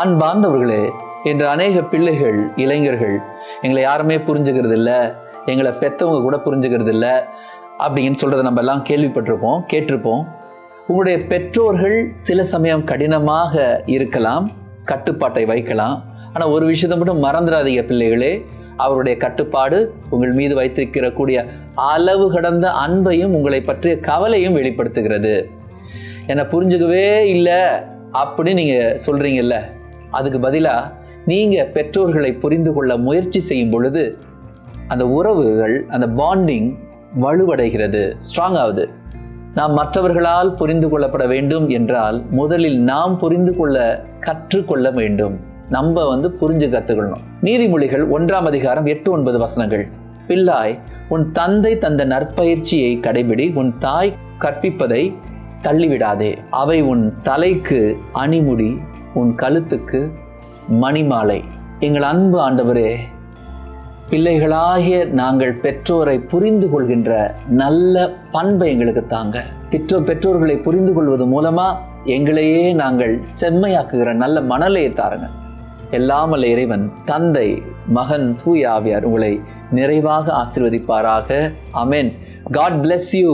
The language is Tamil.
அன்பார்ந்தவர்களே, இன்று அநேக பிள்ளைகள், இளைஞர்கள் எங்களை யாருமே புரிஞ்சுக்கிறது இல்லை, எங்களை பெற்றவங்க கூட புரிஞ்சுக்கிறது இல்லை அப்படின்னு சொல்கிறத நம்ம எல்லாம் கேள்விப்பட்டிருப்போம், கேட்டிருப்போம். உங்களுடைய பெற்றோர்கள் சில சமயம் கடினமாக இருக்கலாம், கட்டுப்பாட்டை வைக்கலாம். ஆனால் ஒரு விஷயத்தை மட்டும் மறந்துடாதீங்க பிள்ளைகளே, அவருடைய கட்டுப்பாடு உங்கள் மீது வைத்திருக்கிற கூடிய அளவு கடந்த அன்பையும் உங்களை பற்றிய கவலையும் வெளிப்படுத்துகிறது. என்னை புரிஞ்சுக்கவே இல்லை அப்படின்னு நீங்கள் சொல்கிறீங்கல்ல, அதுக்கு பதிலாக நீங்கள் பெற்றோர்களை புரிந்து கொள்ள முயற்சி செய்யும் பொழுது அந்த உறவுகள், அந்த பாண்டிங் வலுவடைகிறது, ஸ்ட்ராங் ஆகுது. நாம் மற்றவர்களால் புரிந்து கொள்ளப்பட வேண்டும் என்றால் முதலில் நாம் புரிந்து கொள்ள கற்றுக்கொள்ள வேண்டும். நம்ம புரிஞ்சு கற்றுக்கணும். நீதிமொழிகள் 1ஆம் அதிகாரம் 8-9 வசனங்கள். பிள்ளாய், உன் தந்தை தந்த நற்பயிற்சியை கடைபிடி, உன் தாய் கற்பிப்பதை தள்ளிவிடாதே. அவை உன் தலைக்கு அணிமுடி, உன் கழுத்துக்கு மணிமாலை. எங்கள் அன்பு ஆண்டவரே, பிள்ளைகளாகிய நாங்கள் பெற்றோரை புரிந்து கொள்கின்ற நல்ல பண்பை எங்களுக்கு தாங்க. பெற்றோர்களை புரிந்து கொள்வது மூலமா எங்களையே நாங்கள் செம்மையாக்குகிற நல்ல மணலையை தாருங்க. எல்லாம் வல்ல இறைவன், தந்தை, மகன், தூய ஆவியார் உங்களை நிறைவாக ஆசீர்வதிப்பாராக. ஆமென். God bless you.